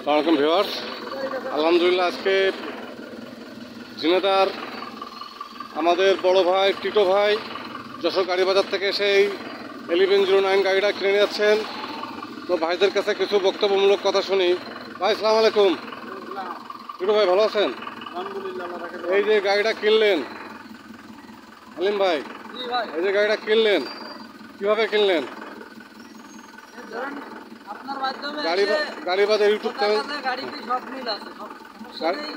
আসসালামু ভিউয়ার্স, আলহামদুলিল্লাহ আজকে ঝিনাইদহ আমাদের বড় ভাই টিটো ভাই যশোর গাড়ি বাজার থেকে সেই 1109 গাড়িটা কিনে যাচ্ছেন। তো ভাইদের কাছে কিছু বক্তব্যমূলক কথা শুনি। ভাই আসসালামু আলাইকুম। টিটো ভাই ভালো আছেন? এই যে গাড়িটা কিনলেন আলিম ভাই, এই যে গাড়িটা কিনলেন কিভাবে কিনলেন? গাড়ি বাজার ইউটিউব চ্যানেল,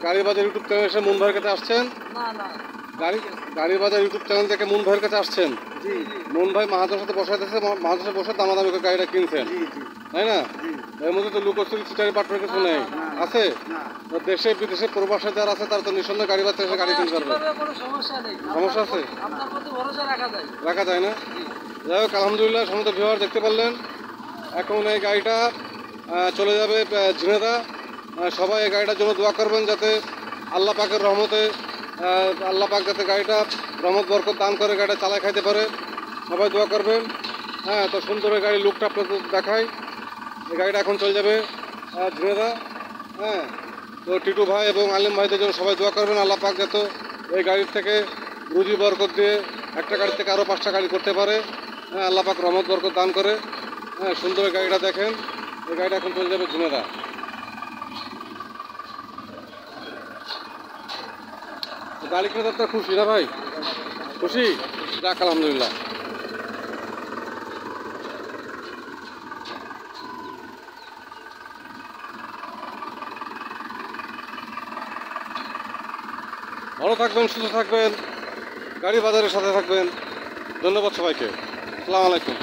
গাড়ি বাজার ইউটিউব চ্যানেল এসে মুন ভাইয়ের কাছে আসছেন? গাড়ি বাজার ইউটিউব চ্যানেল থেকে মুন ভাইয়ের কাছে আসছেন? মুন ভাই মাহাজনের সাথে বসাইতেছে, মাহাজনের সাথে বসে দামাদামি করে গাড়িটা কিনছেন, তাই না? এর মধ্যে তো লুকোচুরি চিটারি পাট্টার কিছু নেই, আছে? দেশে বিদেশে প্রবাসে যারা আছে তারা তো নিঃসন্দেহে গাড়ি বাজার এসে গাড়ি কিনতে পারবে। সমস্যা আছে? রাখা যায় না? যাই হোক, আলহামদুলিল্লাহ সমস্ত ভিউয়ার দেখতে পারলেন। এখন এই গাড়িটা চলে যাবে ঝিনাইদহ। সবাই এই গাড়িটার জন্য দোয়া করবেন যাতে আল্লাহ পাকের রহমতে আল্লাহ পাক যাতে গাড়িটা রহমত বরকত দান করে গাড়িটা চালায় খাইতে পারে, সবাই দোয়া করবেন। হ্যাঁ, তো সুন্দর এই গাড়ির লুকটা আপনাদের দেখাই। এই গাড়িটা এখন চলে যাবে ঝিনাইদহ। হ্যাঁ, তো টিটু ভাই এবং আলিম ভাইদের জন্য সবাই দোয়া করবেন আল্লাহ পাক যাতে এই গাড়ির থেকে রুজি বরকত দিয়ে একটা গাড়ি থেকে আরও 5টা গাড়ি করতে পারে। হ্যাঁ, আল্লাহ পাক রহমত বরকত দান করে। হ্যাঁ, সুন্দর গাড়িটা দেখেন। এই গাড়িটা এখন চলে যাবে ঝিনাইদহ। গাড়ি কিনে তো খুশি না ভাই? খুশি? যাক আলহামদুলিল্লাহ। ভালো থাকবেন, সুস্থ থাকবেন, গাড়ি বাজারের সাথে থাকবেন। ধন্যবাদ সবাইকে। আসসালামু আলাইকুম।